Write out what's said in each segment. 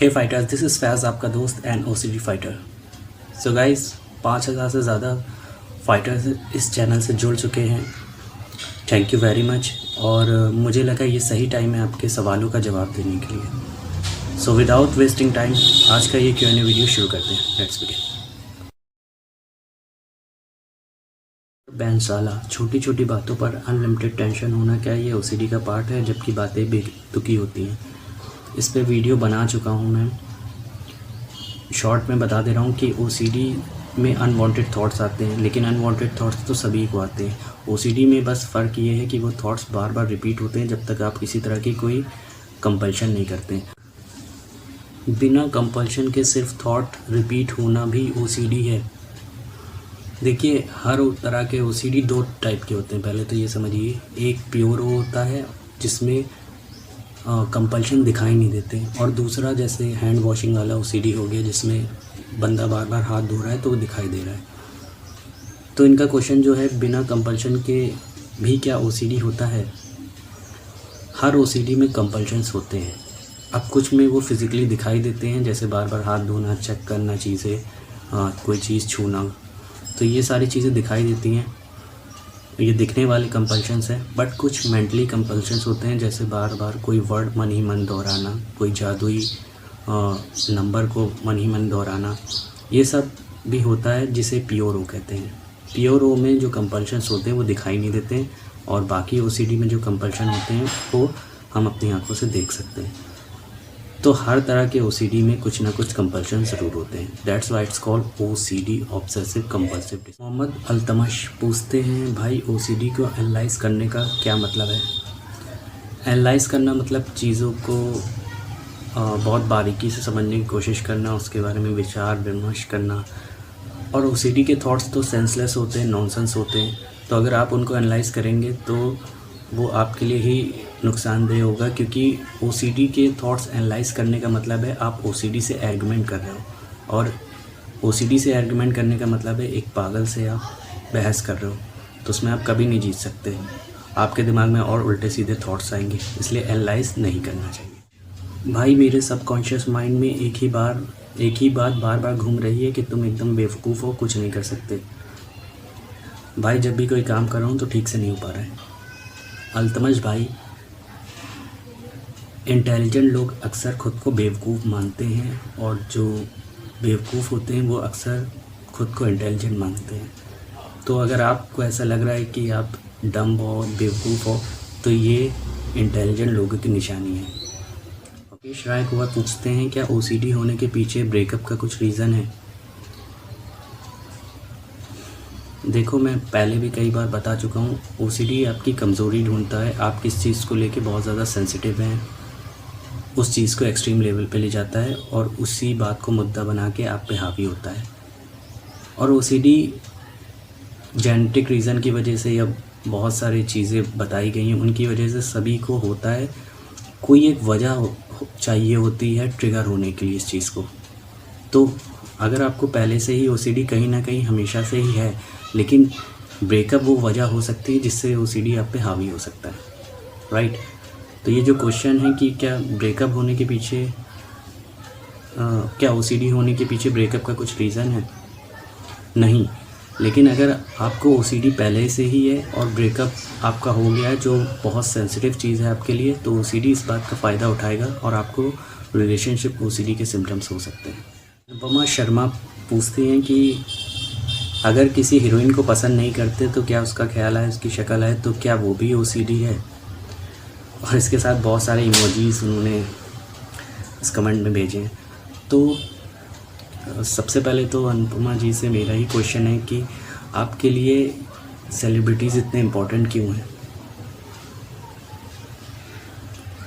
Hey fighters, this is फैज़, आपका दोस्त and OCD fighter. So guys, 5,000 से ज़्यादा फाइटर्स इस चैनल से जुड़ चुके हैं। Thank you very much. और मुझे लगा ये सही टाइम है आपके सवालों का जवाब देने के लिए। सो विदाउट वेस्टिंग टाइम आज का ये Q&A वीडियो शुरू करते हैं। Let's begin. बैंसाला, छोटी छोटी बातों पर अनलिमिटेड टेंशन होना क्या ये ओसीडी का पार्ट है, जबकि बातें बेतुकी होती हैं। इस पे वीडियो बना चुका हूँ मैं। शॉर्ट में बता दे रहा हूँ कि ओसीडी में अनवांटेड थॉट्स आते हैं, लेकिन अनवांटेड थॉट्स तो सभी को आते हैं। ओसीडी में बस फ़र्क ये है कि वो थॉट्स बार बार रिपीट होते हैं जब तक आप किसी तरह की कोई कंपल्शन नहीं करते। बिना कंपल्शन के सिर्फ थॉट रिपीट होना भी ओसीडी है। देखिए, हर तरह के ओसीडी दो टाइप के होते हैं। पहले तो ये समझिए, एक प्योर होता है जिसमें कंपल्शन दिखाई नहीं देते, और दूसरा जैसे हैंड वॉशिंग वाला ओसीडी हो गया जिसमें बंदा बार बार हाथ धो रहा है तो वो दिखाई दे रहा है। तो इनका क्वेश्चन जो है, बिना कंपल्शन के भी क्या ओसीडी होता है? हर ओसीडी में कंपल्शंस होते हैं। अब कुछ में वो फिज़िकली दिखाई देते हैं, जैसे बार बार हाथ धोना, चेक करना चीज़ें, कोई चीज़ छूना, तो ये सारी चीज़ें दिखाई देती हैं, ये दिखने वाले कंपल्शंस हैं। बट कुछ मेंटली कंपल्शंस होते हैं, जैसे बार बार कोई वर्ड मन ही मन दोहराना, कोई जादुई नंबर को मन ही मन दोहराना, ये सब भी होता है, जिसे प्योर ओ कहते हैं। प्योर ओ में जो कंपल्शंस होते हैं वो दिखाई नहीं देते हैं, और बाकी ओसीडी में जो कंपल्शन होते हैं वो हम अपनी आंखों से देख सकते हैं। तो हर तरह के ओसीडी में कुछ ना कुछ कंपल्शन ज़रूर होते हैं। That's why it's called OCD, obsessive compulsive. Mohammad Altamash पूछते हैं, भाई ओसीडी को एनालाइज करने का क्या मतलब है? एनालाइज करना मतलब चीज़ों को बहुत बारीकी से समझने की कोशिश करना, उसके बारे में विचार विमर्श करना। और ओसीडी के थॉट्स तो सेंसलेस होते हैं, नॉनसेंस होते हैं, तो अगर आप उनको एनालाइज करेंगे तो वो आपके लिए ही नुकसानदेह होगा, क्योंकि ओसीडी के थॉट्स एनालाइज करने का मतलब है आप ओसीडी से आर्गुमेंट कर रहे हो, और ओसीडी से आर्गुमेंट करने का मतलब है एक पागल से आप बहस कर रहे हो, तो उसमें आप कभी नहीं जीत सकते। आपके दिमाग में और उल्टे सीधे थॉट्स आएंगे, इसलिए एनालाइज नहीं करना चाहिए। भाई, मेरे सबकॉन्शियस माइंड में एक ही बात बार बार घूम रही है कि तुम एकदम बेवकूफ़ हो, कुछ नहीं कर सकते। भाई, जब भी कोई काम कर रहा हूँ तो ठीक से नहीं हो पा रहा है। अल्तमश भाई, इंटेलिजेंट लोग अक्सर ख़ुद को बेवकूफ़ मानते हैं, और जो बेवकूफ़ होते हैं वो अक्सर ख़ुद को इंटेलिजेंट मानते हैं। तो अगर आपको ऐसा लग रहा है कि आप डम हो, बेवकूफ़ हो, तो ये इंटेलिजेंट लोगों की निशानी है। मुकेश राय को पूछते हैं, क्या ओसीडी होने के पीछे ब्रेकअप का कुछ रीज़न है? देखो, मैं पहले भी कई बार बता चुका हूँ, ओसीडी आपकी कमज़ोरी ढूंढता है। आप किस चीज़ को लेके बहुत ज़्यादा सेंसिटिव हैं, उस चीज़ को एक्सट्रीम लेवल पे ले जाता है, और उसी बात को मुद्दा बना के आप पे हावी होता है। और ओसीडी जेनेटिक रीज़न की वजह से, या बहुत सारी चीज़ें बताई गई हैं उनकी वजह से सभी को होता है। कोई एक वजह चाहिए होती है ट्रिगर होने के लिए इस चीज़ को। तो अगर आपको पहले से ही ओसीडी कहीं ना कहीं हमेशा से ही है, लेकिन ब्रेकअप वो वजह हो सकती है जिससे ओसीडी आप पे हावी हो सकता है, राइट? तो ये जो क्वेश्चन है कि क्या ब्रेकअप होने के पीछे क्या ओसीडी होने के पीछे ब्रेकअप का कुछ रीज़न है? नहीं। लेकिन अगर आपको ओसीडी पहले से ही है और ब्रेकअप आपका हो गया है, जो बहुत सेंसिटिव चीज़ है आपके लिए, तो ओसीडी इस बात का फ़ायदा उठाएगा और आपको रिलेशनशिप ओसीडी के सिम्टम्स हो सकते हैं। अनुपमा शर्मा पूछती हैं कि अगर किसी हीरोइन को पसंद नहीं करते तो क्या उसका ख्याल है, उसकी शक्ल है, तो क्या वो भी ओसीडी है? और इसके साथ बहुत सारे इमोजीज उन्होंने इस कमेंट में भेजे हैं। तो सबसे पहले तो अनुपमा जी से मेरा ही क्वेश्चन है कि आपके लिए सेलिब्रिटीज़ इतने इम्पोर्टेंट क्यों हैं?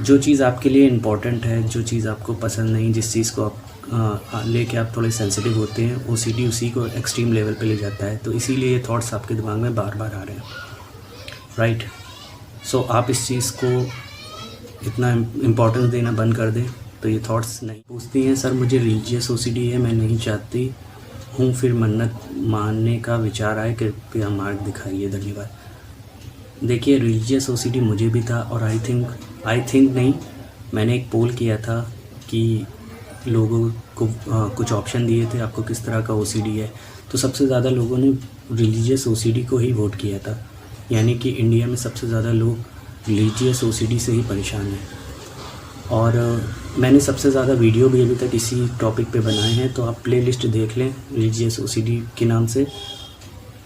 जो चीज़ आपके लिए इम्पोर्टेंट है, जो चीज़ आपको पसंद नहीं, जिस चीज़ को आप लेके आप थोड़े सेंसिटिव होते हैं, ओसीडी उसी को एक्सट्रीम लेवल पे ले जाता है। तो इसीलिए ये थॉट्स आपके दिमाग में बार बार आ रहे हैं, राइट? सो आप इस चीज़ को इतना इम्पोर्टेंस देना बंद कर दें तो ये थॉट्स नहीं। पूछती हैं, सर मुझे रिलीजियस ओसीडी है, मैं नहीं चाहती हूँ, फिर मन्नत मानने का विचार आए, कृपया मार्ग दिखाइए, धन्यवाद। देखिए, रिलीजियस ओसीडी मुझे भी था, और आई थिंक नहीं, मैंने एक पोल किया था कि लोगों को कुछ ऑप्शन दिए थे आपको किस तरह का ओसीडी है, तो सबसे ज़्यादा लोगों ने रिलीजियस ओसीडी को ही वोट किया था। यानी कि इंडिया में सबसे ज़्यादा लोग रिलीजियस ओसीडी से ही परेशान हैं। और मैंने सबसे ज़्यादा वीडियो भी अभी तक इसी टॉपिक पे बनाए हैं, तो आप प्लेलिस्ट देख लें रिलीजियस ओसीडी के नाम से।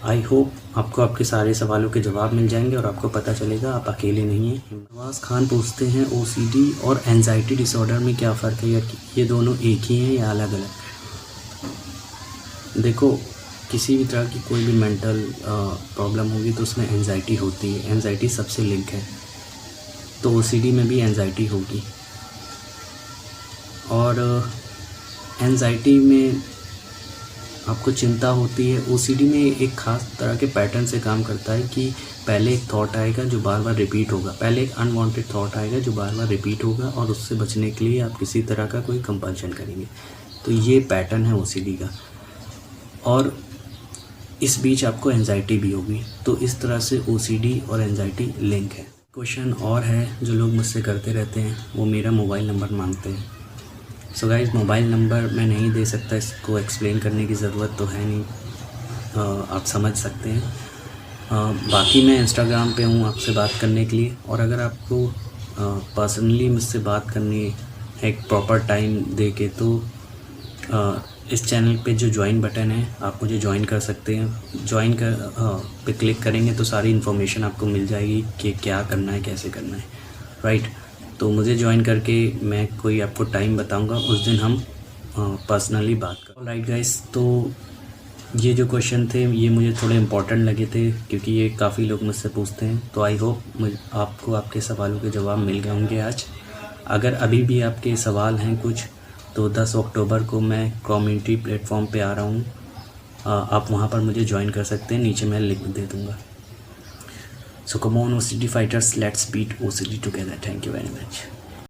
आई होप आपको आपके सारे सवालों के जवाब मिल जाएंगे और आपको पता चलेगा आप अकेले नहीं हैं। नवाज़ खान पूछते हैं ओसीडी और एंजाइटी डिसऑर्डर में क्या फ़र्क है, या ये दोनों एक ही हैं या अलग अलग? देखो, किसी भी तरह की कोई भी मेंटल प्रॉब्लम होगी तो उसमें एंजाइटी होती है, एंजाइटी सबसे लिंक है। तो ओसीडी में भी एंजाइटी होगी। और एंजाइटी में आपको चिंता होती है, ओसीडी में एक ख़ास तरह के पैटर्न से काम करता है कि पहले एक थॉट आएगा जो बार बार रिपीट होगा, पहले एक अनवांटेड थॉट आएगा जो बार बार रिपीट होगा और उससे बचने के लिए आप किसी तरह का कोई कंपल्शन करेंगे। तो ये पैटर्न है ओसीडी का, और इस बीच आपको एंजाइटी भी होगी। तो इस तरह से ओसीडी और एंजाइटी लिंक है। क्वेश्चन और है जो लोग मुझसे करते रहते हैं, वो मेरा मोबाइल नंबर मांगते हैं। सो गाइस, मोबाइल नंबर मैं नहीं दे सकता, इसको एक्सप्लेन करने की ज़रूरत तो है नहीं, आप समझ सकते हैं। बाकी मैं इंस्टाग्राम पे हूँ आपसे बात करने के लिए, और अगर आपको पर्सनली मुझसे बात करनी है एक प्रॉपर टाइम दे के, तो इस चैनल पे जो ज्वाइन बटन है आप मुझे ज्वाइन कर सकते हैं। ज्वाइन पे क्लिक करेंगे तो सारी इन्फॉर्मेशन आपको मिल जाएगी कि क्या करना है, कैसे करना है, राइट। तो मुझे ज्वाइन करके मैं कोई आपको टाइम बताऊंगा, उस दिन हम पर्सनली बात करें। राइट गाइस, तो ये जो क्वेश्चन थे ये मुझे थोड़े इम्पोर्टेंट लगे थे क्योंकि ये काफ़ी लोग मुझसे पूछते हैं। तो आई होप आपको आपके सवालों के जवाब मिल गए होंगे आज। अगर अभी भी आपके सवाल हैं कुछ, तो 10 अक्टूबर को मैं कम्युनिटी प्लेटफॉर्म पे आ रहा हूँ, आप वहाँ पर मुझे ज्वाइन कर सकते हैं, नीचे मैं लिंक दे दूँगा। So come on OCD fighters, let's beat OCD together. Thank you very much.